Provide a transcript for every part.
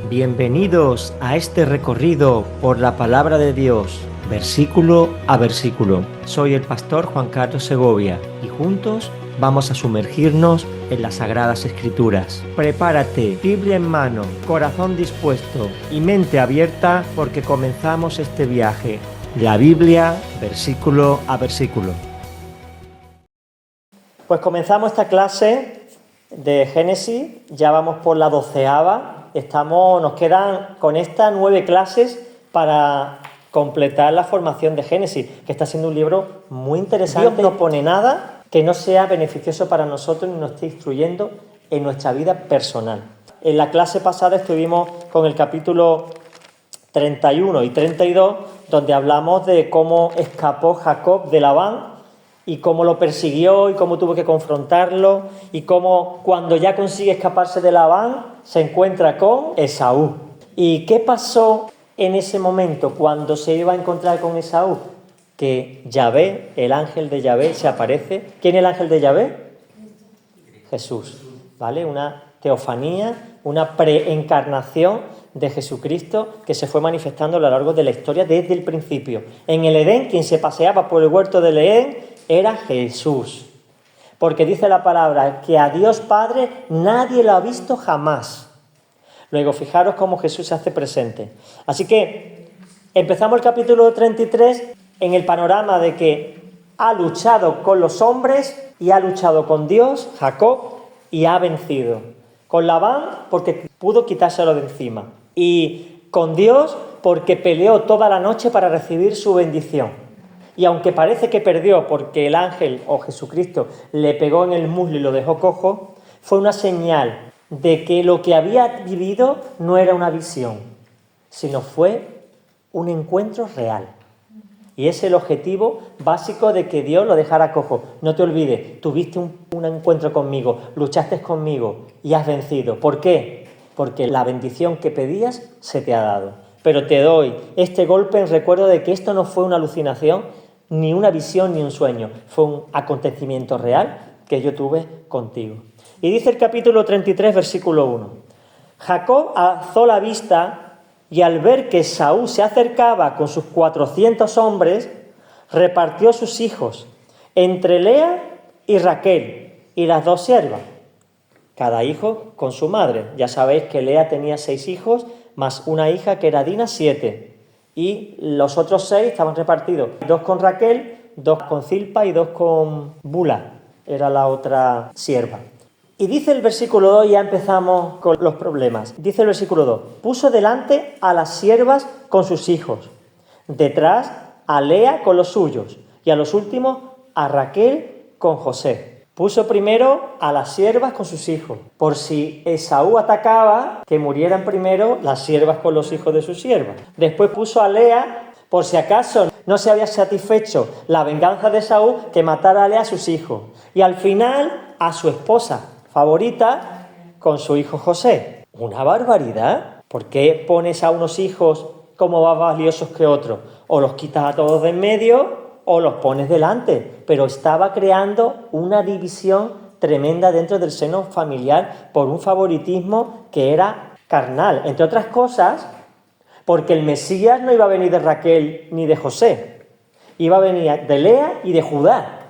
Bienvenidos a este recorrido por la palabra de Dios, versículo a versículo. Soy el pastor Juan Carlos Segovia y juntos vamos a sumergirnos en las Sagradas Escrituras. Prepárate, Biblia en mano, corazón dispuesto y mente abierta porque comenzamos este viaje. La Biblia, versículo a versículo. Pues comenzamos esta clase de Génesis, ya vamos por la 12ª. Nos quedan con estas 9 clases para completar la formación de Génesis, que está siendo un libro muy interesante. Dios no pone nada que no sea beneficioso para nosotros ni nos esté instruyendo en nuestra vida personal. En la clase pasada estuvimos con el capítulo 31 y 32, donde hablamos de cómo escapó Jacob de Labán y cómo lo persiguió y cómo tuvo que confrontarlo y cómo cuando ya consigue escaparse de Labán se encuentra con Esaú. ¿Y qué pasó en ese momento cuando se iba a encontrar con Esaú? Que Yahvé, el ángel de Yahvé, se aparece. ¿Quién es el ángel de Yahvé? Jesús, ¿vale? Una teofanía, una preencarnación de Jesucristo que se fue manifestando a lo largo de la historia desde el principio. En el Edén, quien se paseaba por el huerto del Edén era Jesús, porque dice la palabra que a Dios Padre nadie lo ha visto jamás. Luego, fijaros cómo Jesús se hace presente. Así que empezamos el capítulo 33 en el panorama de que ha luchado con los hombres y ha luchado con Dios, Jacob, y ha vencido. Con Labán porque pudo quitárselo de encima. Y con Dios porque peleó toda la noche para recibir su bendición. Y aunque parece que perdió porque el ángel o Jesucristo le pegó en el muslo y lo dejó cojo, fue una señal de que lo que había vivido no era una visión, sino fue un encuentro real. Y es el objetivo básico de que Dios lo dejara cojo. No te olvides, tuviste un encuentro conmigo, luchaste conmigo y has vencido. ¿Por qué? Porque la bendición que pedías se te ha dado. Pero te doy este golpe en recuerdo de que esto no fue una alucinación, ni una visión, ni un sueño. Fue un acontecimiento real que yo tuve contigo. Y dice el capítulo 33, versículo 1. Jacob alzó la vista y al ver que Esaú se acercaba con sus 400 hombres, repartió sus hijos entre Lea y Raquel y las 2 siervas, cada hijo con su madre. Ya sabéis que Lea tenía 6 hijos, más una hija que era Dina, 7. Y los otros 6 estaban repartidos, 2 con Raquel, 2 con Zilpa y 2 con Bula, era la otra sierva. Y dice el versículo 2, ya empezamos con los problemas. Dice el versículo 2, puso delante a las siervas con sus hijos, detrás a Lea con los suyos y a los últimos a Raquel con José. Puso primero a las siervas con sus hijos, por si Esaú atacaba, que murieran primero las siervas con los hijos de sus siervas. Después puso a Lea, por si acaso no se había satisfecho la venganza de Esaú, que matara a Lea a sus hijos. Y al final a su esposa favorita con su hijo José. Una barbaridad. ¿Por qué pones a unos hijos como más valiosos que otros? O los quitas a todos de en medio o los pones delante, pero estaba creando una división tremenda dentro del seno familiar por un favoritismo que era carnal, entre otras cosas, porque el Mesías no iba a venir de Raquel ni de José, iba a venir de Lea y de Judá.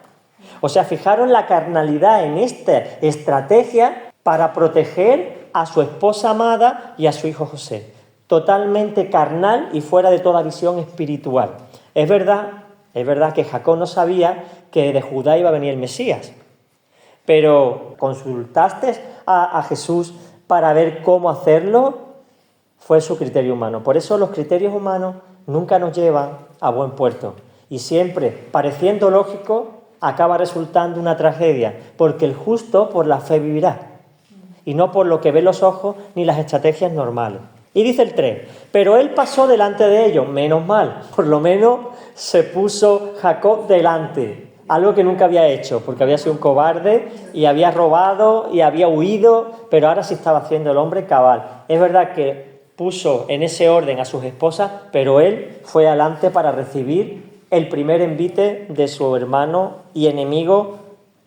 O sea, fijaros la carnalidad en esta estrategia para proteger a su esposa amada y a su hijo José. Totalmente carnal y fuera de toda visión espiritual. Es verdad que Jacob no sabía que de Judá iba a venir el Mesías, pero consultaste a Jesús para ver cómo hacerlo, fue su criterio humano. Por eso los criterios humanos nunca nos llevan a buen puerto y siempre, pareciendo lógico, acaba resultando una tragedia, porque el justo por la fe vivirá y no por lo que ven los ojos ni las estrategias normales. Y dice el 3, pero él pasó delante de ellos, menos mal, por lo menos se puso Jacob delante, algo que nunca había hecho, porque había sido un cobarde y había robado y había huido, pero ahora sí estaba haciendo el hombre cabal. Es verdad que puso en ese orden a sus esposas, pero él fue adelante para recibir el primer envite de su hermano y enemigo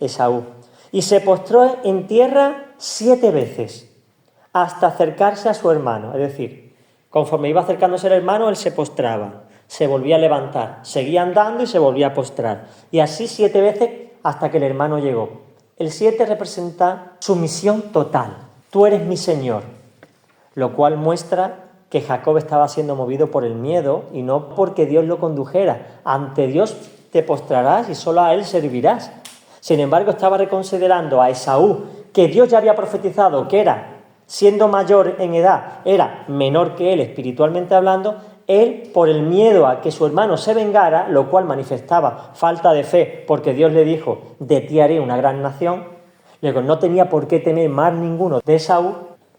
Esaú. Y se postró en tierra 7 veces. hasta acercarse a su hermano. Es decir, conforme iba acercándose el hermano, él se postraba, se volvía a levantar, seguía andando y se volvía a postrar. Y así 7 veces hasta que el hermano llegó. El 7 representa sumisión total. Tú eres mi Señor, lo cual muestra que Jacob estaba siendo movido por el miedo y no porque Dios lo condujera. Ante Dios te postrarás y solo a Él servirás. Sin embargo, estaba reconsiderando a Esaú, que Dios ya había profetizado que era, siendo mayor en edad, era menor que él espiritualmente hablando. Él, por el miedo a que su hermano se vengara, lo cual manifestaba falta de fe, porque Dios le dijo, de ti haré una gran nación, luego no tenía por qué temer mal ninguno de Esaú.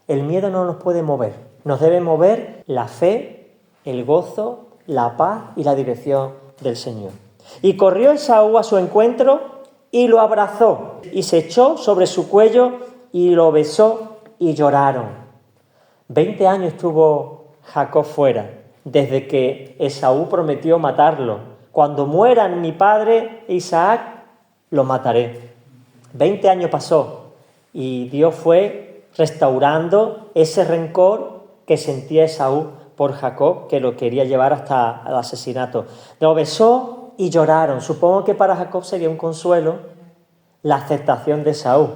El miedo no nos puede mover, nos debe mover la fe, el gozo, la paz y la dirección del Señor. Y corrió Esaú a su encuentro y lo abrazó, y se echó sobre su cuello y lo besó y lloraron. 20 años estuvo Jacob fuera, desde que Esaú prometió matarlo. Cuando mueran mi padre Isaac, lo mataré. 20 años pasó y Dios fue restaurando ese rencor que sentía Esaú por Jacob, que lo quería llevar hasta el asesinato. Lo besó y lloraron. Supongo que para Jacob sería un consuelo la aceptación de Esaú,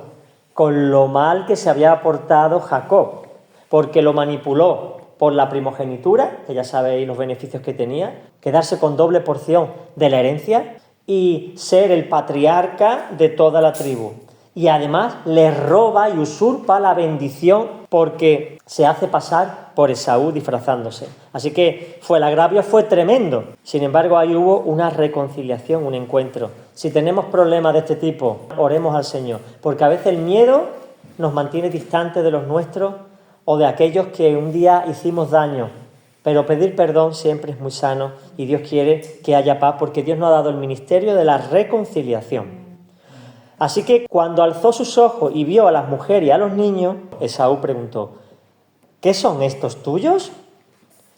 con lo mal que se había portado Jacob, porque lo manipuló por la primogenitura, que ya sabéis los beneficios que tenía, quedarse con doble porción de la herencia y ser el patriarca de toda la tribu. Y además le roba y usurpa la bendición porque se hace pasar por Esaú disfrazándose. Así que el agravio fue tremendo. Sin embargo, ahí hubo una reconciliación, un encuentro. Si tenemos problemas de este tipo, oremos al Señor, porque a veces el miedo nos mantiene distantes de los nuestros o de aquellos que un día hicimos daño. Pero pedir perdón siempre es muy sano y Dios quiere que haya paz, porque Dios nos ha dado el ministerio de la reconciliación. Así que cuando alzó sus ojos y vio a las mujeres y a los niños, Esaú preguntó, ¿qué son estos tuyos?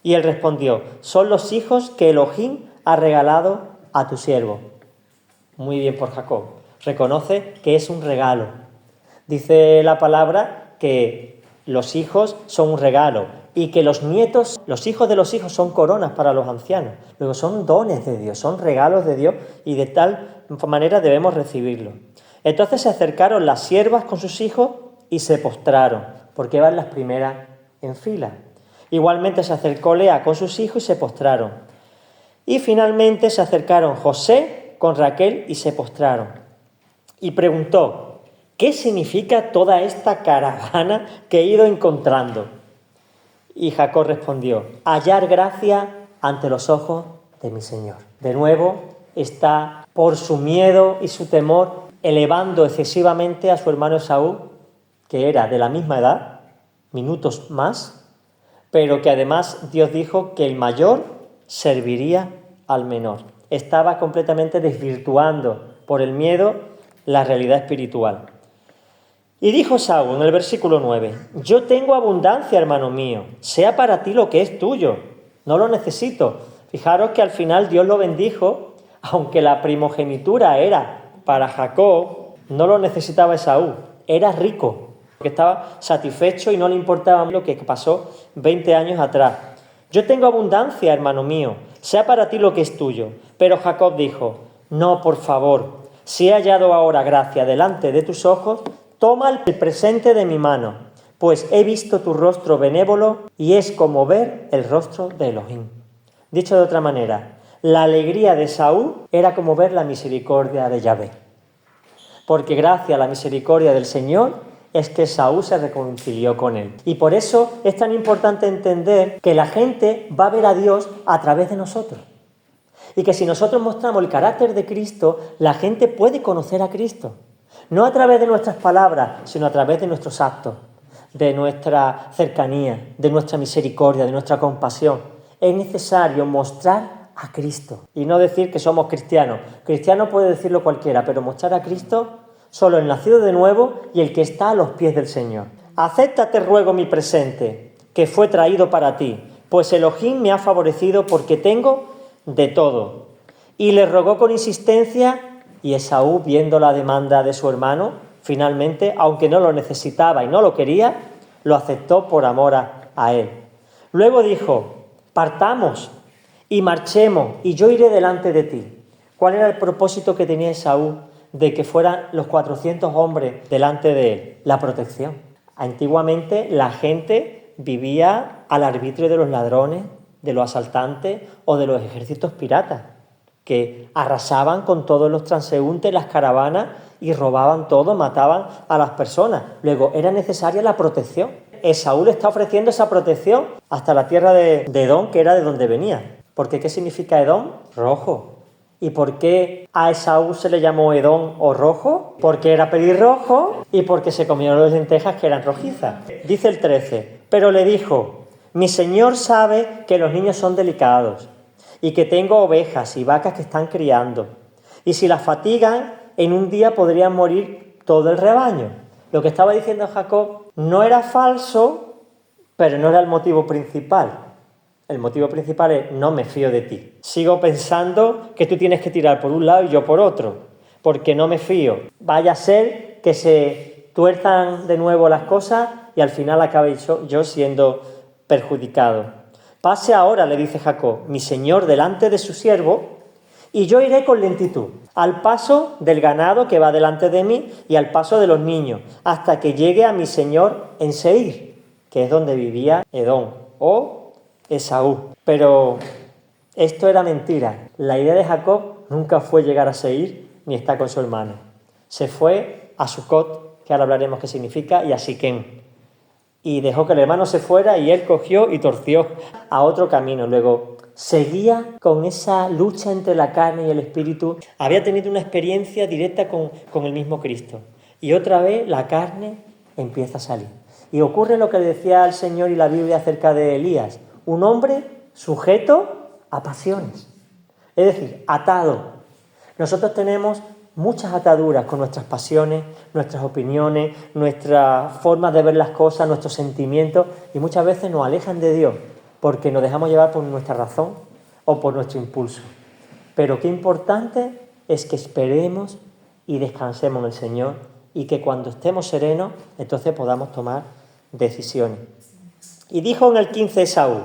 Y él respondió, son los hijos que Elohim ha regalado a tu siervo. Muy bien por Jacob. Reconoce que es un regalo. Dice la palabra que los hijos son un regalo y que los nietos, los hijos de los hijos son coronas para los ancianos. Luego son dones de Dios, son regalos de Dios y de tal manera debemos recibirlo. Entonces se acercaron las siervas con sus hijos y se postraron, porque eran las primeras en fila. Igualmente se acercó Lea con sus hijos y se postraron. Y finalmente se acercaron José con Raquel y se postraron. Y preguntó, ¿qué significa toda esta caravana que he ido encontrando? Y Jacob respondió, hallar gracia ante los ojos de mi Señor. De nuevo está, por su miedo y su temor, elevando excesivamente a su hermano Esaú, que era de la misma edad, minutos más, pero que además Dios dijo que el mayor serviría al menor. Estaba completamente desvirtuando por el miedo la realidad espiritual. Y dijo Esaú en el versículo 9, yo tengo abundancia, hermano mío, sea para ti lo que es tuyo, no lo necesito. Fijaros que al final Dios lo bendijo, aunque la primogenitura era para Jacob, no lo necesitaba Esaú, era rico, porque estaba satisfecho y no le importaba lo que pasó 20 años atrás. Yo tengo abundancia, hermano mío, sea para ti lo que es tuyo. Pero Jacob dijo, no, por favor, si he hallado ahora gracia delante de tus ojos, toma el presente de mi mano, pues he visto tu rostro benévolo y es como ver el rostro de Elohim. Dicho de otra manera, la alegría de Esaú era como ver la misericordia de Yahvé. Porque gracias a la misericordia del Señor es que Esaú se reconcilió con él. Y por eso es tan importante entender que la gente va a ver a Dios a través de nosotros. Y que si nosotros mostramos el carácter de Cristo, la gente puede conocer a Cristo. No a través de nuestras palabras, sino a través de nuestros actos, de nuestra cercanía, de nuestra misericordia, de nuestra compasión. Es necesario mostrar a Cristo y no decir que somos cristianos. Cristiano puede decirlo cualquiera, pero mostrar a Cristo solo el nacido de nuevo y el que está a los pies del Señor. Acéptate, ruego, mi presente, que fue traído para ti, pues Elohim me ha favorecido porque tengo de todo. Y le rogó con insistencia, y Esaú, viendo la demanda de su hermano, finalmente, aunque no lo necesitaba y no lo quería, lo aceptó por amor a él. Luego dijo, partamos y marchemos, y yo iré delante de ti. ¿Cuál era el propósito que tenía Esaú de que fueran los 400 hombres delante de él? La protección. Antiguamente la gente vivía al arbitrio de los ladrones, de los asaltantes o de los ejércitos piratas, que arrasaban con todos los transeúntes, las caravanas, y robaban todo, mataban a las personas. Luego era necesaria la protección. Esaú le está ofreciendo esa protección hasta la tierra de Edom, que era de donde venía. Porque ¿qué significa Edom? Rojo. ¿Y por qué a Esaú se le llamó Edom o rojo? Porque era pelirrojo y porque se comieron las lentejas que eran rojizas. Dice el 13, pero le dijo, mi señor sabe que los niños son delicados y que tengo ovejas y vacas que están criando. Y si las fatigan, en un día podrían morir todo el rebaño. Lo que estaba diciendo Jacob no era falso, pero no era el motivo principal. El motivo principal es, no me fío de ti. Sigo pensando que tú tienes que tirar por un lado y yo por otro, porque no me fío. Vaya a ser que se tuerzan de nuevo las cosas y al final acabe yo siendo perjudicado. Pase ahora, le dice Jacob, mi señor delante de su siervo, y yo iré con lentitud, al paso del ganado que va delante de mí y al paso de los niños, hasta que llegue a mi señor en Seir, que es donde vivía Edom, o Esaú. Pero esto era mentira. La idea de Jacob nunca fue llegar a Seir ni estar con su hermano. Se fue a Sucot, que ahora hablaremos qué significa, y a Siquem. Y dejó que el hermano se fuera y él cogió y torció a otro camino. Luego seguía con esa lucha entre la carne y el espíritu. Había tenido una experiencia directa con el mismo Cristo. Y otra vez la carne empieza a salir. Y ocurre lo que le decía el Señor y la Biblia acerca de Elías. Un hombre sujeto a pasiones. Es decir, atado. Nosotros tenemos muchas ataduras con nuestras pasiones, nuestras opiniones, nuestras formas de ver las cosas, nuestros sentimientos, y muchas veces nos alejan de Dios porque nos dejamos llevar por nuestra razón o por nuestro impulso. Pero qué importante es que esperemos y descansemos en el Señor y que cuando estemos serenos, entonces podamos tomar decisiones. Y dijo en el 15 Esaú,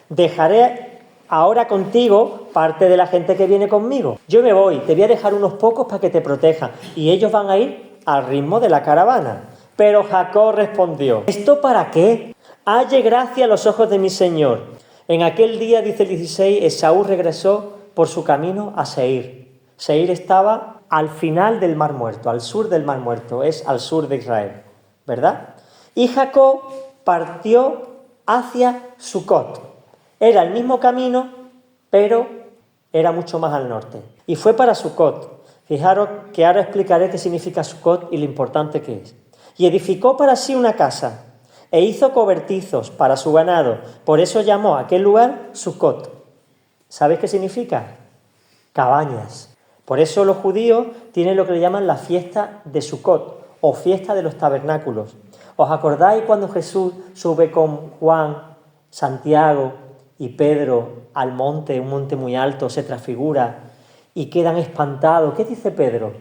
dejaré ahora contigo parte de la gente que viene conmigo. Yo me voy, te voy a dejar unos pocos para que te protejan y ellos van a ir al ritmo de la caravana. Pero Jacob respondió, ¿esto para qué? Halle gracia a los ojos de mi señor. En aquel día, dice el 16, Esaú regresó por su camino a Seir. Seir estaba al final del Mar Muerto, al sur del Mar Muerto, es al sur de Israel, ¿verdad? Y Jacob partió hacia Sucot. Era el mismo camino, pero era mucho más al norte. Y fue para Sucot. Fijaros que ahora explicaré qué significa Sucot y lo importante que es. Y edificó para sí una casa, e hizo cobertizos para su ganado. Por eso llamó a aquel lugar Sucot. ¿Sabéis qué significa? Cabañas. Por eso los judíos tienen lo que le llaman la fiesta de Sucot, o fiesta de los tabernáculos. ¿Os acordáis cuando Jesús sube con Juan, Santiago y Pedro al monte, un monte muy alto, se transfigura y quedan espantados? ¿Qué dice Pedro?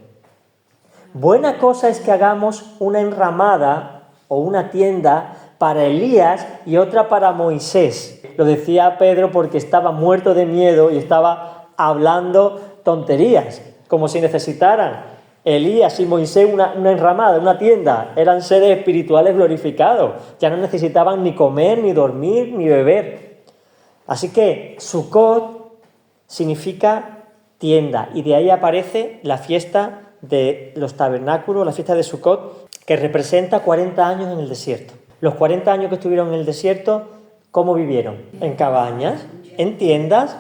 Buena cosa es que hagamos una enramada o una tienda para Elías y otra para Moisés. Lo decía Pedro porque estaba muerto de miedo y estaba hablando tonterías, como si necesitaran Elías y Moisés una enramada, una tienda. Eran seres espirituales glorificados. Ya no necesitaban ni comer, ni dormir, ni beber. Así que Sucot significa tienda y de ahí aparece la fiesta de los tabernáculos, la fiesta de Sucot, que representa 40 años en el desierto. Los 40 años que estuvieron en el desierto, ¿cómo vivieron? En cabañas, en tiendas.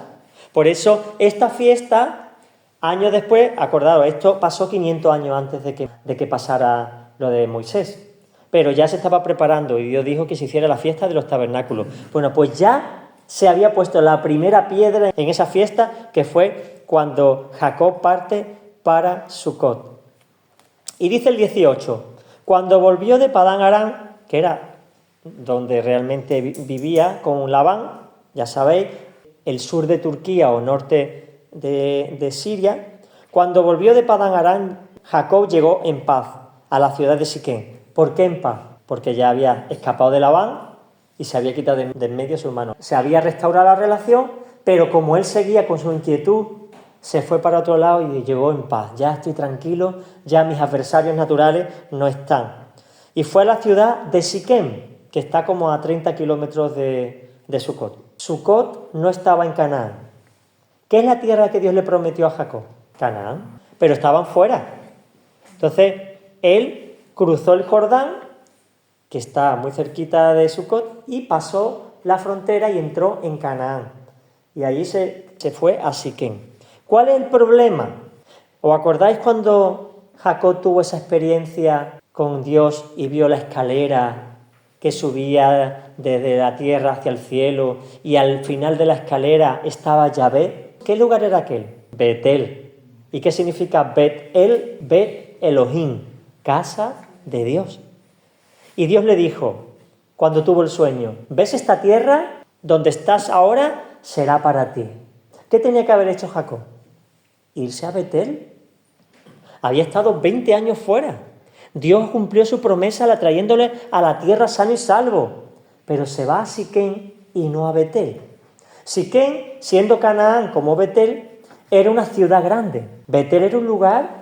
Por eso esta fiesta, años después, acordaos, esto pasó 500 años antes de que pasara lo de Moisés. Pero ya se estaba preparando y Dios dijo que se hiciera la fiesta de los tabernáculos. Bueno, pues ya se había puesto la primera piedra en esa fiesta, que fue cuando Jacob parte para Sucot. Y dice el 18, cuando volvió de Padán Aram, que era donde realmente vivía con Labán, ya sabéis, el sur de Turquía o norte de Siria, cuando volvió de Padán Aram, Jacob llegó en paz a la ciudad de Siquem. ¿Por qué en paz? porque ya había escapado de Labán y se había quitado de en medio a su hermano. Se había restaurado la relación, pero como él seguía con su inquietud, se fue para otro lado y llegó en paz. Ya estoy tranquilo, ya mis adversarios naturales no están. Y fue a la ciudad de Siquem, que está como a 30 kilómetros de Sucot. Sucot no estaba en Canaán. ¿Qué es la tierra que Dios le prometió a Jacob? Canaán. Pero estaban fuera. Entonces, él cruzó el Jordán, que está muy cerquita de Sucot, y pasó la frontera y entró en Canaán. Y allí se fue a Siquem. ¿Cuál es el problema? ¿Os acordáis cuando Jacob tuvo esa experiencia con Dios y vio la escalera que subía desde la tierra hacia el cielo y al final de la escalera estaba Yahvé? ¿Qué lugar era aquel? Betel. ¿Y qué significa Bet-El? Bet Elohim, casa de Dios. Y Dios le dijo, cuando tuvo el sueño, ¿ves esta tierra? Donde estás ahora será para ti. ¿Qué tenía que haber hecho Jacob? Irse a Betel. Había estado 20 años fuera. Dios cumplió su promesa trayéndole a la tierra sano y salvo, pero se va a Siquem y no a Betel. Siquem, siendo Canaán como Betel, era una ciudad grande. Betel era un lugar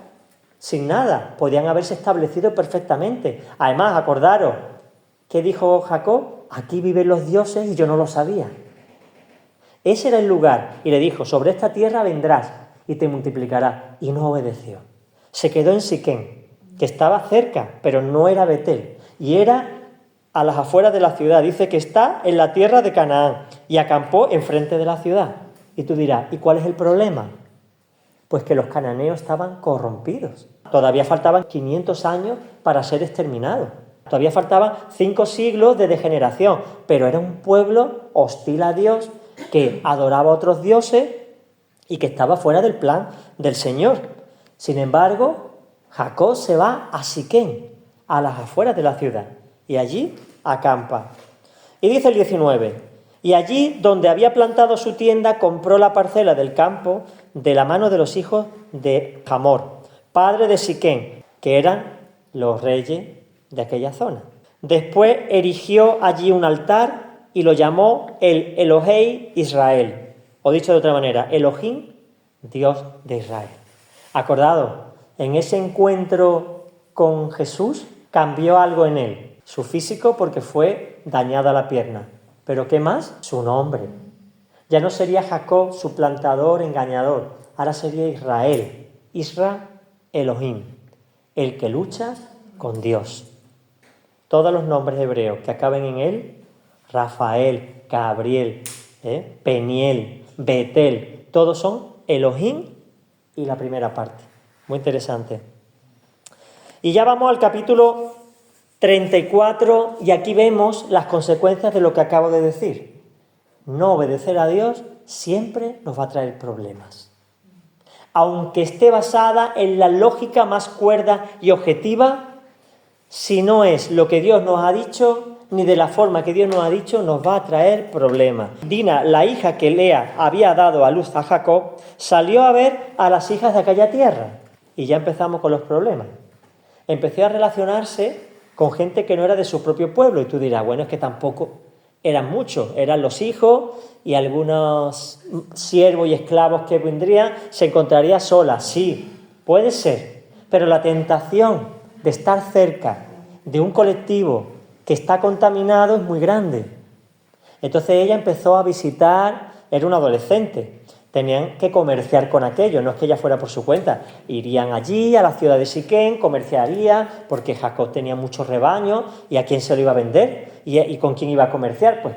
sin nada, podían haberse establecido perfectamente. Además, acordaros, ¿qué dijo Jacob? Aquí viven los dioses y yo no lo sabía. Ese era el lugar, y le dijo, sobre esta tierra vendrás y te multiplicarás. Y no obedeció. Se quedó en Siquem, que estaba cerca, pero no era Betel, y era a las afueras de la ciudad. Dice que está en la tierra de Canaán, y acampó enfrente de la ciudad. Y tú dirás, ¿y cuál es el problema? Pues que los cananeos estaban corrompidos. Todavía faltaban 500 años para ser exterminados. Todavía faltaban 5 siglos de degeneración, pero era un pueblo hostil a Dios, que adoraba a otros dioses y que estaba fuera del plan del Señor. Sin embargo, Jacob se va a Siquem, a las afueras de la ciudad, y allí acampa. Y dice el 19, y allí donde había plantado su tienda, compró la parcela del campo de la mano de los hijos de Hamor, padre de Siquem, que eran los reyes de aquella zona. Después erigió allí un altar y lo llamó el Elohei Israel, o dicho de otra manera, Elohim, Dios de Israel. Acordados, en ese encuentro con Jesús cambió algo en él, su físico porque fue dañada la pierna, pero ¿qué más? Su nombre. Ya no sería Jacob, suplantador, engañador, ahora sería Israel, Isra Elohim, el que lucha con Dios. Todos los nombres hebreos que acaben en él, Rafael, Gabriel, Peniel, Betel, todos son Elohim y la primera parte. Muy interesante. Y ya vamos al capítulo 34 y aquí vemos las consecuencias de lo que acabo de decir. No obedecer a Dios siempre nos va a traer problemas. Aunque esté basada en la lógica más cuerda y objetiva, si no es lo que Dios nos ha dicho, ni de la forma que Dios nos ha dicho, nos va a traer problemas. Dina, la hija que Lea había dado a luz a Jacob, salió a ver a las hijas de aquella tierra. Y ya empezamos con los problemas. Empezó a relacionarse con gente que no era de su propio pueblo. Y tú dirás, bueno, es que tampoco eran muchos. Eran los hijos y algunos siervos y esclavos que vendrían. Se encontraría sola. Sí, puede ser. Pero la tentación de estar cerca de un colectivo que está contaminado es muy grande. Entonces ella empezó a visitar, era una adolescente, tenían que comerciar con aquello, no es que ella fuera por su cuenta, irían allí a la ciudad de Siquem, comerciaría, porque Jacob tenía muchos rebaños, ¿y a quién se lo iba a vender? ¿Y con quién iba a comerciar? Pues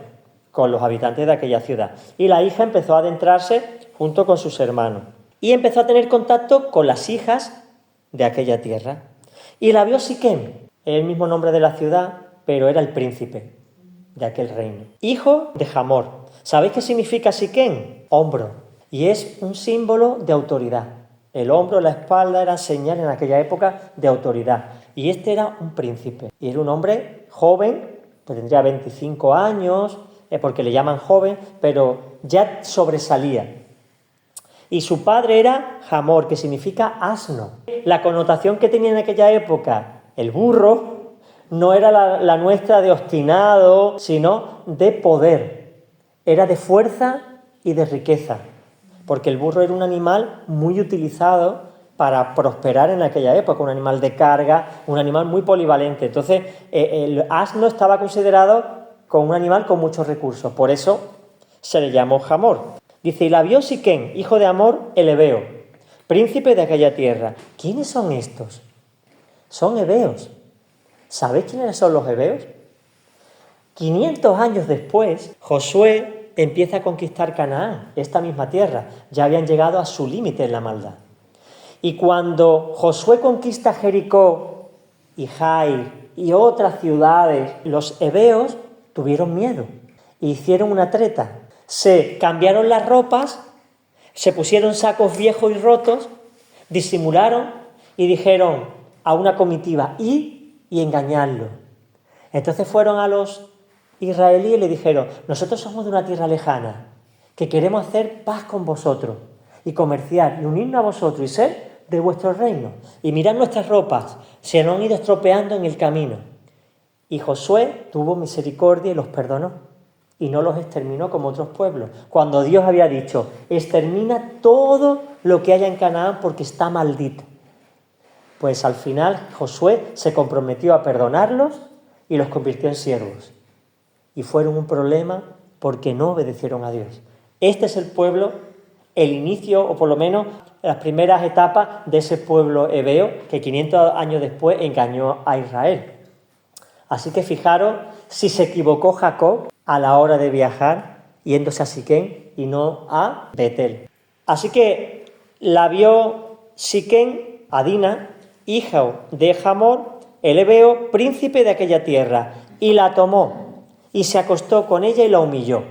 con los habitantes de aquella ciudad. Y la hija empezó a adentrarse junto con sus hermanos, y empezó a tener contacto con las hijas de aquella tierra. Y la vio Siquem, el mismo nombre de la ciudad, pero era el príncipe de aquel reino. Hijo de Hamor. ¿Sabéis qué significa Siquem? Hombro. Y es un símbolo de autoridad. El hombro, la espalda eran señal en aquella época de autoridad. Y este era un príncipe. Y era un hombre joven, que tendría 25 años, porque le llaman joven, pero ya sobresalía. Y su padre era Hamor, que significa asno. La connotación que tenía en aquella época el burro no era la nuestra de obstinado, sino de poder. Era de fuerza y de riqueza, porque el burro era un animal muy utilizado para prosperar en aquella época, un animal de carga, un animal muy polivalente. Entonces, el asno estaba considerado como un animal con muchos recursos, por eso se le llamó Hamor. Dice, y la vio Siquén, hijo de Hamor, el hebeo, príncipe de aquella tierra. ¿Quiénes son estos? Son hebeos. ¿Sabéis quiénes son los hebeos? 500 años después, Josué empieza a conquistar Canaán, esta misma tierra. Ya habían llegado a su límite en la maldad. Y cuando Josué conquista Jericó y Jai y otras ciudades, los hebeos tuvieron miedo e hicieron una treta. Se cambiaron las ropas, se pusieron sacos viejos y rotos, disimularon y dijeron a una comitiva, y engañarlo. Entonces fueron a los israelíes y le dijeron, nosotros somos de una tierra lejana, que queremos hacer paz con vosotros y comerciar y unirnos a vosotros y ser de vuestro reino. Y mirad nuestras ropas, se nos han ido estropeando en el camino. Y Josué tuvo misericordia y los perdonó y no los exterminó como otros pueblos. Cuando Dios había dicho, extermina todo lo que haya en Canaán porque está maldito. Pues al final Josué se comprometió a perdonarlos y los convirtió en siervos. Y fueron un problema porque no obedecieron a Dios. Este es el pueblo, el inicio, o por lo menos las primeras etapas de ese pueblo hebeo que 500 años después engañó a Israel. Así que fijaros si se equivocó Jacob a la hora de viajar yéndose a Siquén y no a Betel. Así que la vio Siquén a Dina, hija de Hamor, el hebeo, príncipe de aquella tierra, y la tomó y se acostó con ella y la humilló.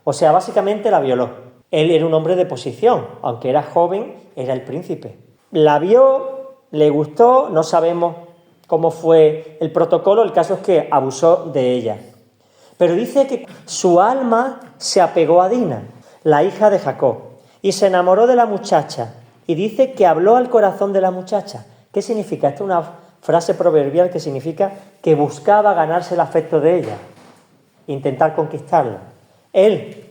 O sea, básicamente la violó. Él era un hombre de posición, aunque era joven, era el príncipe. La vio, le gustó, no sabemos cómo fue el protocolo, el caso es que abusó de ella. Pero dice que su alma se apegó a Dina, la hija de Jacob, y se enamoró de la muchacha, y dice que habló al corazón de la muchacha. ¿Qué significa? Esta es una frase proverbial que significa que buscaba ganarse el afecto de ella, intentar conquistarla. Él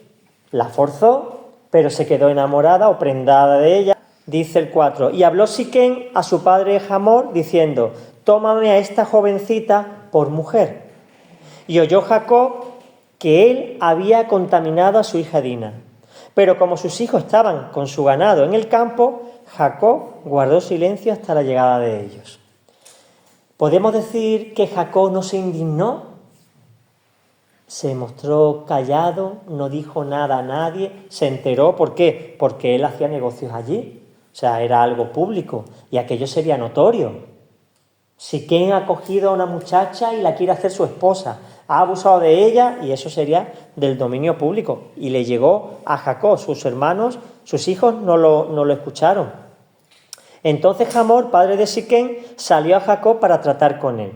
la forzó, pero se quedó enamorada o prendada de ella. Dice el 4, y habló Siquén a su padre Hamor, diciendo, tómame a esta jovencita por mujer. Y oyó Jacob que él había contaminado a su hija Dina. Pero como sus hijos estaban con su ganado en el campo, Jacob guardó silencio hasta la llegada de ellos. ¿Podemos decir que Jacob no se indignó? Se mostró callado, no dijo nada a nadie, se enteró. ¿Por qué? Porque él hacía negocios allí. O sea, era algo público y aquello sería notorio. Siquén ha cogido a una muchacha y la quiere hacer su esposa, ha abusado de ella y eso sería del dominio público. Y le llegó a Jacob, sus hermanos, sus hijos no lo escucharon. Entonces Hamor, padre de Siquén, salió a Jacob para tratar con él.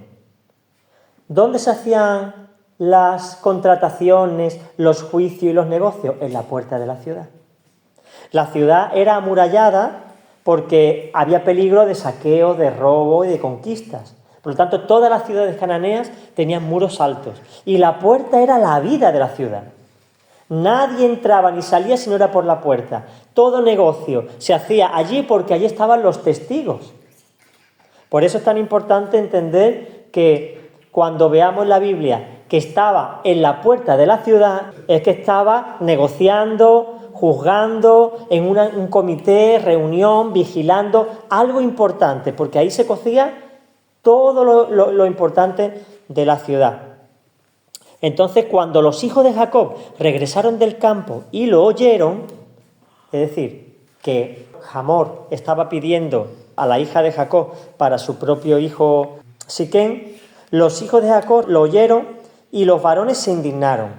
¿Dónde se hacían las contrataciones, los juicios y los negocios? En la puerta de la ciudad. La ciudad era amurallada porque había peligro de saqueo, de robo y de conquistas. Por lo tanto, todas las ciudades cananeas tenían muros altos y la puerta era la vida de la ciudad. Nadie entraba ni salía si no era por la puerta. Todo negocio se hacía allí porque allí estaban los testigos. Por eso es tan importante entender que cuando veamos en la Biblia que estaba en la puerta de la ciudad, es que estaba negociando, juzgando, en un comité, reunión, vigilando, algo importante, porque ahí se cocía todo lo importante de la ciudad. Entonces, cuando los hijos de Jacob regresaron del campo y lo oyeron, es decir, que Hamor estaba pidiendo a la hija de Jacob para su propio hijo Siquén, los hijos de Jacob lo oyeron y los varones se indignaron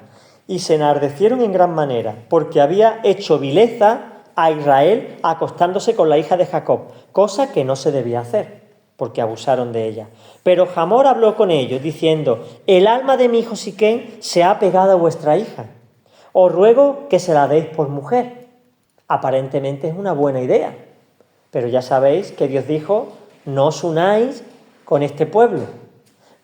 y se enardecieron en gran manera, porque había hecho vileza a Israel acostándose con la hija de Jacob, cosa que no se debía hacer, porque abusaron de ella. Pero Hamor habló con ellos, diciendo, el alma de mi hijo Siquén se ha pegado a vuestra hija. Os ruego que se la deis por mujer. Aparentemente es una buena idea, pero ya sabéis que Dios dijo, no os unáis con este pueblo.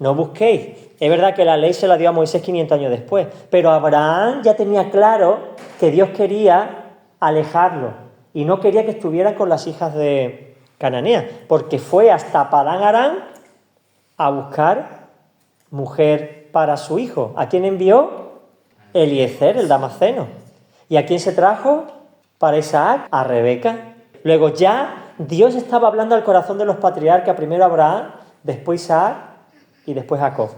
no busquéis. Es verdad que la ley se la dio a Moisés 500 años después, pero Abraham ya tenía claro que Dios quería alejarlo y no quería que estuviera con las hijas de Cananea, porque fue hasta Padán Aram a buscar mujer para su hijo. ¿A quién envió? Eliezer, el damasceno. ¿Y a quién se trajo? Para Isaac, a Rebeca. Luego ya Dios estaba hablando al corazón de los patriarcas, primero Abraham, después Isaac y después Jacob.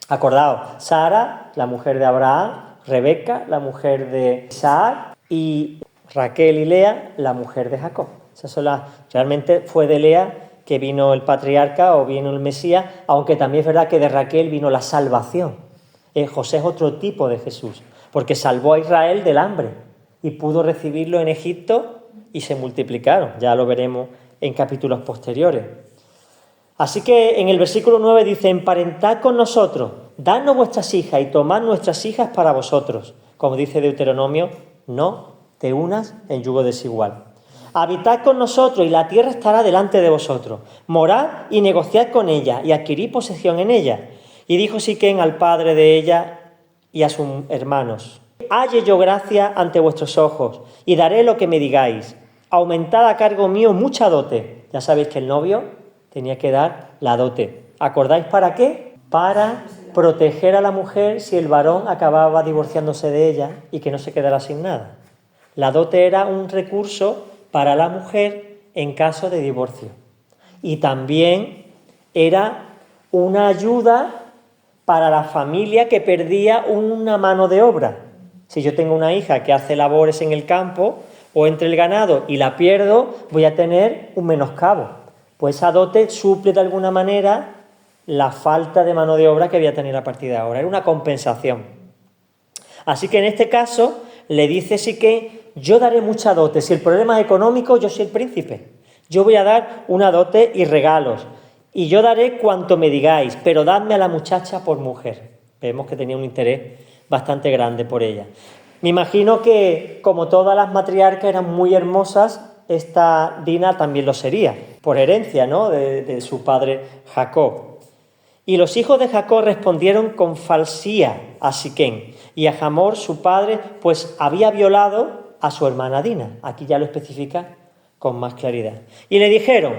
Acordaos, Sara, la mujer de Abraham, Rebeca, la mujer de Isaac, y Raquel y Lea, la mujer de Jacob. Esas son realmente fue de Lea que vino el patriarca o vino el Mesías, aunque también es verdad que de Raquel vino la salvación. José es otro tipo de Jesús, porque salvó a Israel del hambre y pudo recibirlo en Egipto y se multiplicaron. Ya lo veremos en capítulos posteriores. Así que en el versículo 9 dice: emparentad con nosotros, dadnos vuestras hijas y tomad nuestras hijas para vosotros. Como dice Deuteronomio, no te unas en yugo desigual. Habitad con nosotros y la tierra estará delante de vosotros. Morad y negociad con ella y adquirid posesión en ella. Y dijo Siquem al padre de ella y a sus hermanos: halle yo gracia ante vuestros ojos y daré lo que me digáis. Aumentad a cargo mío mucha dote. Ya sabéis que el novio tenía que dar la dote. ¿Acordáis para qué? Para proteger a la mujer si el varón acababa divorciándose de ella y que no se quedara sin nada. La dote era un recurso para la mujer en caso de divorcio. Y también era una ayuda para la familia que perdía una mano de obra. Si yo tengo una hija que hace labores en el campo o entre el ganado y la pierdo, voy a tener un menoscabo. Pues esa dote suple de alguna manera la falta de mano de obra que voy a tener a partir de ahora. Era una compensación. Así que en este caso le dice Siquem: yo daré mucha dote. Si el problema es económico, yo soy el príncipe. Yo voy a dar una dote y regalos. Y yo daré cuanto me digáis, pero dadme a la muchacha por mujer. Vemos que tenía un interés bastante grande por ella. Me imagino que, como todas las matriarcas eran muy hermosas, esta Dina también lo sería, por herencia, ¿no?, de su padre Jacob. Y los hijos de Jacob respondieron con falsía a Siquem y a Hamor, su padre, pues había violado a su hermana Dina. Aquí ya lo especifica con más claridad. Y le dijeron: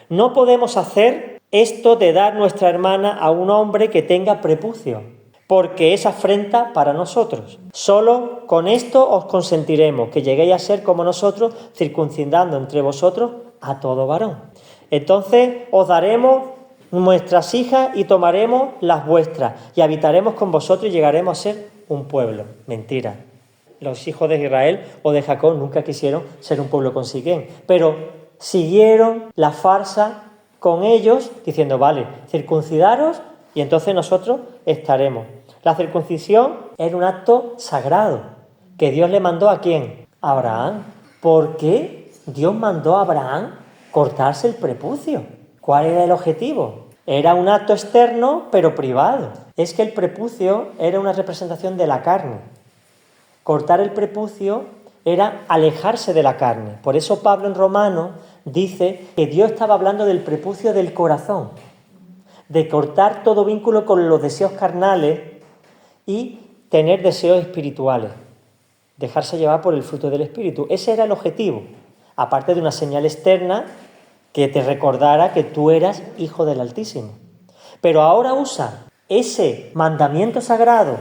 no podemos hacer esto de dar nuestra hermana a un hombre que tenga prepucio, porque es afrenta para nosotros. Solo con esto os consentiremos, que lleguéis a ser como nosotros, circuncidando entre vosotros a todo varón. Entonces os daremos nuestras hijas y tomaremos las vuestras, y habitaremos con vosotros y llegaremos a ser un pueblo. Mentira. Los hijos de Israel o de Jacob nunca quisieron ser un pueblo con Siquem, pero siguieron la farsa con ellos diciendo: vale, circuncidaros y entonces nosotros estaremos. La circuncisión era un acto sagrado que Dios le mandó ¿a quién? A Abraham. ¿Por qué Dios mandó a Abraham cortarse el prepucio? ¿Cuál era el objetivo? Era un acto externo pero privado. Es que el prepucio era una representación de la carne. Cortar el prepucio era alejarse de la carne. Por eso Pablo en Romanos dice que Dios estaba hablando del prepucio del corazón, de cortar todo vínculo con los deseos carnales y tener deseos espirituales, dejarse llevar por el fruto del Espíritu. Ese era el objetivo, aparte de una señal externa que te recordara que tú eras hijo del Altísimo. Pero ahora usa ese mandamiento sagrado,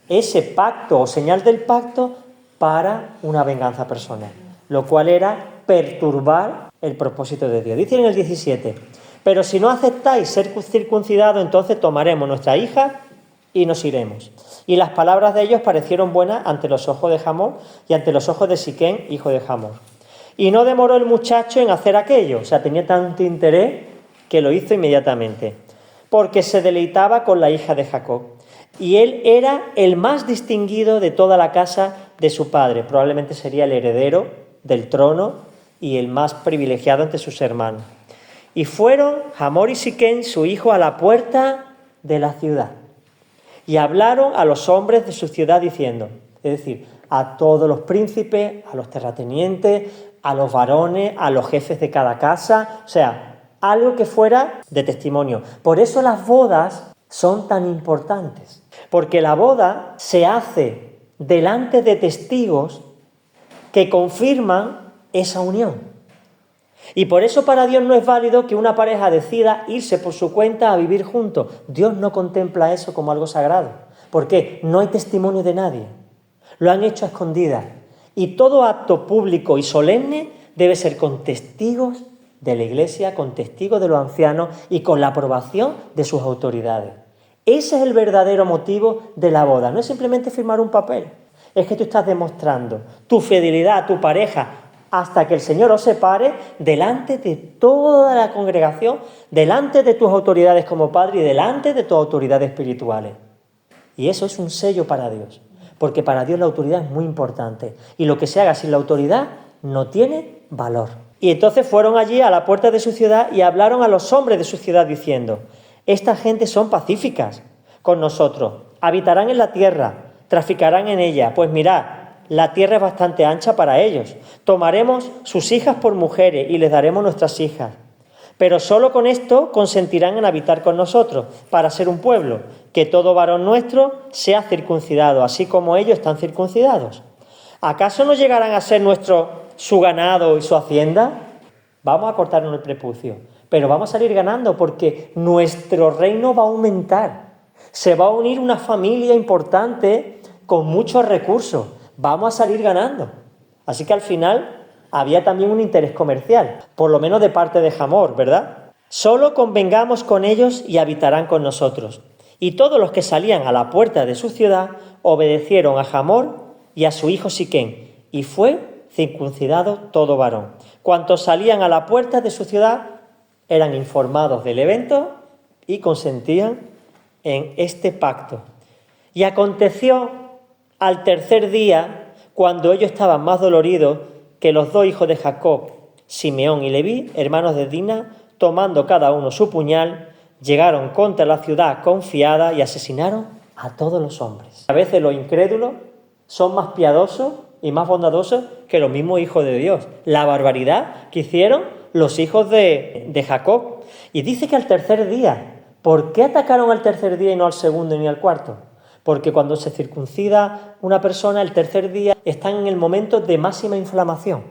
ese pacto o señal del pacto, para una venganza personal, lo cual era perturbar el propósito de Dios. Dice en el 17: pero si no aceptáis ser circuncidados, entonces tomaremos nuestra hija y nos iremos. Y las palabras de ellos parecieron buenas ante los ojos de Hamor y ante los ojos de Siquem, hijo de Hamor. Y no demoró el muchacho en hacer aquello, o sea, tenía tanto interés que lo hizo inmediatamente, porque se deleitaba con la hija de Jacob. Y él era el más distinguido de toda la casa de su padre. Probablemente sería el heredero del trono y el más privilegiado entre sus hermanos. Y fueron Hamor y Siquem, su hijo, a la puerta de la ciudad. Y hablaron a los hombres de su ciudad diciendo, es decir, a todos los príncipes, a los terratenientes, a los varones, a los jefes de cada casa, o sea, algo que fuera de testimonio. Por eso las bodas son tan importantes? Porque la boda se hace delante de testigos que confirman esa unión. Y por eso para Dios no es válido que una pareja decida irse por su cuenta a vivir juntos. Dios no contempla eso como algo sagrado. ¿Por qué? No hay testimonio de nadie. Lo han hecho a escondidas. Y todo acto público y solemne debe ser con testigos de la Iglesia, con testigos de los ancianos y con la aprobación de sus autoridades. Ese es el verdadero motivo de la boda. No es simplemente firmar un papel. Es que tú estás demostrando tu fidelidad a tu pareja hasta que el Señor os separe delante de toda la congregación, delante de tus autoridades como padre y delante de tus autoridades espirituales. Y eso es un sello para Dios, porque para Dios la autoridad es muy importante. Y lo que se haga sin la autoridad no tiene valor. Y entonces fueron allí a la puerta de su ciudad y hablaron a los hombres de su ciudad diciendo: esta gente son pacíficas con nosotros, habitarán en la tierra, traficarán en ella. Pues mirad, la tierra es bastante ancha para ellos. Tomaremos sus hijas por mujeres y les daremos nuestras hijas. Pero solo con esto consentirán en habitar con nosotros, para ser un pueblo, que todo varón nuestro sea circuncidado, así como ellos están circuncidados. ¿Acaso no llegarán a ser su ganado y su hacienda? Vamos a cortarnos el prepucio, pero vamos a salir ganando porque nuestro reino va a aumentar. Se va a unir una familia importante con muchos recursos. Vamos a salir ganando. Así que al final había también un interés comercial, por lo menos de parte de Hamor, ¿verdad? Solo convengamos con ellos y habitarán con nosotros. Y todos los que salían a la puerta de su ciudad obedecieron a Hamor y a su hijo Siquén, y fue circuncidado todo varón. Cuantos salían a la puerta de su ciudad eran informados del evento y consentían en este pacto. Y aconteció al tercer día, cuando ellos estaban más doloridos, que los dos hijos de Jacob, Simeón y Leví, hermanos de Dina, tomando cada uno su puñal, llegaron contra la ciudad confiada y asesinaron a todos los hombres. A veces los incrédulos son más piadosos y más bondadosos que los mismos hijos de Dios. La barbaridad que hicieron los hijos de Jacob. Y dice que al tercer día. ¿Por qué atacaron al tercer día y no al segundo ni al cuarto? Porque cuando se circuncida una persona, el tercer día están en el momento de máxima inflamación,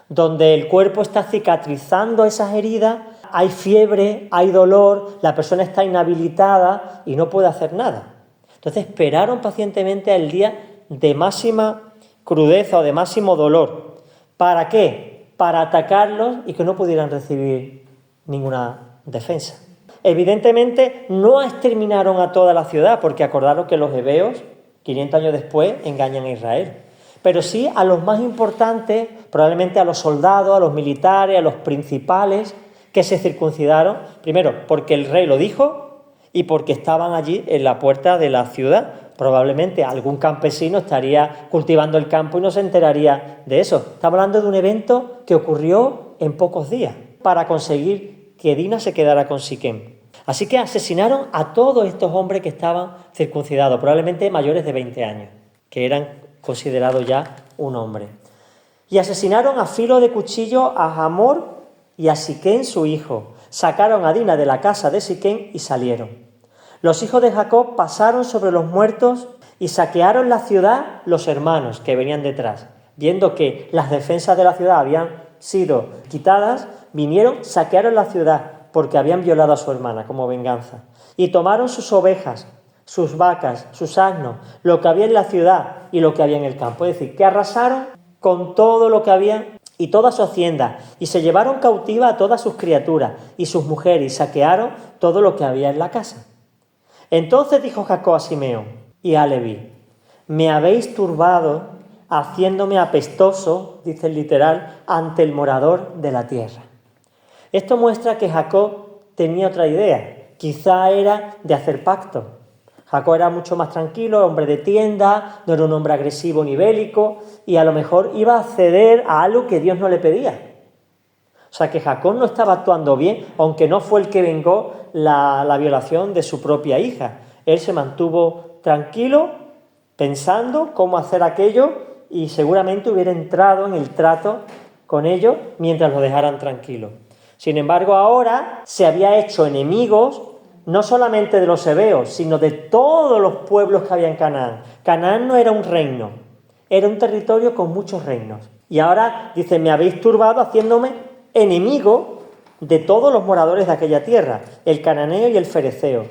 donde el cuerpo está cicatrizando esas heridas, hay fiebre, hay dolor, la persona está inhabilitada y no puede hacer nada. Entonces esperaron pacientemente al día de máxima crudeza o de máximo dolor. ¿Para qué? Para atacarlos y que no pudieran recibir ninguna defensa. Evidentemente no exterminaron a toda la ciudad, porque acordaros que los hebeos, 500 años después, engañan a Israel. Pero sí a los más importantes, probablemente a los soldados, a los militares, a los principales, que se circuncidaron, primero porque el rey lo dijo y porque estaban allí en la puerta de la ciudad. Probablemente algún campesino estaría cultivando el campo y no se enteraría de eso. Estamos hablando de un evento que ocurrió en pocos días para conseguir que Dina se quedara con Siquén. Así que asesinaron a todos estos hombres que estaban circuncidados, probablemente mayores de 20 años, que eran considerados ya un hombre. Y asesinaron a filo de cuchillo a Hamor y a Siquén su hijo. Sacaron a Dina de la casa de Siquén y salieron. Los hijos de Jacob pasaron sobre los muertos y saquearon la ciudad los hermanos que venían detrás. Viendo que las defensas de la ciudad habían sido quitadas, vinieron, saquearon la ciudad porque habían violado a su hermana como venganza. Y tomaron sus ovejas, sus vacas, sus asnos, lo que había en la ciudad y lo que había en el campo. Es decir, que arrasaron con todo lo que había y toda su hacienda, y se llevaron cautiva a todas sus criaturas y sus mujeres, y saquearon todo lo que había en la casa. Entonces dijo Jacob a Simeón y a Leví: me habéis turbado, haciéndome apestoso, dice el literal, ante el morador de la tierra. Esto muestra que Jacob tenía otra idea, quizá era de hacer pacto. Jacob era mucho más tranquilo, hombre de tienda, no era un hombre agresivo ni bélico, y a lo mejor iba a ceder a algo que Dios no le pedía. O sea que Jacob no estaba actuando bien, aunque no fue el que vengó la violación de su propia hija. Él se mantuvo tranquilo, pensando cómo hacer aquello, y seguramente hubiera entrado en el trato con ellos mientras lo dejaran tranquilo. Sin embargo, ahora se había hecho enemigos no solamente de los heveos, sino de todos los pueblos que había en Canaán. Canaán no era un reino, era un territorio con muchos reinos. Y ahora dice, me habéis turbado haciéndome enemigo de todos los moradores de aquella tierra, el cananeo y el fereceo.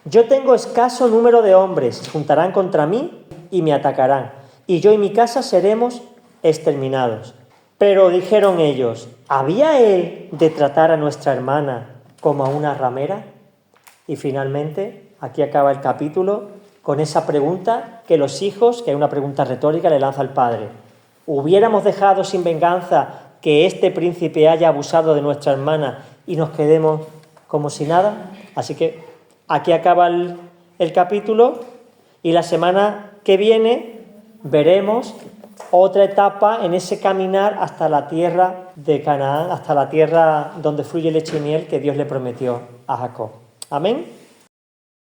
Yo tengo escaso número de hombres, se juntarán contra mí y me atacarán, y yo y mi casa seremos exterminados. Pero dijeron ellos, ¿había él de tratar a nuestra hermana como a una ramera? Y finalmente, aquí acaba el capítulo con esa pregunta que los hijos, que es una pregunta retórica, le lanza al padre. ¿Hubiéramos dejado sin venganza que este príncipe haya abusado de nuestra hermana y nos quedemos como si nada? Así que aquí acaba el capítulo y la semana que viene veremos otra etapa en ese caminar hasta la tierra de Canaán, hasta la tierra donde fluye leche y miel que Dios le prometió a Jacob. Amén.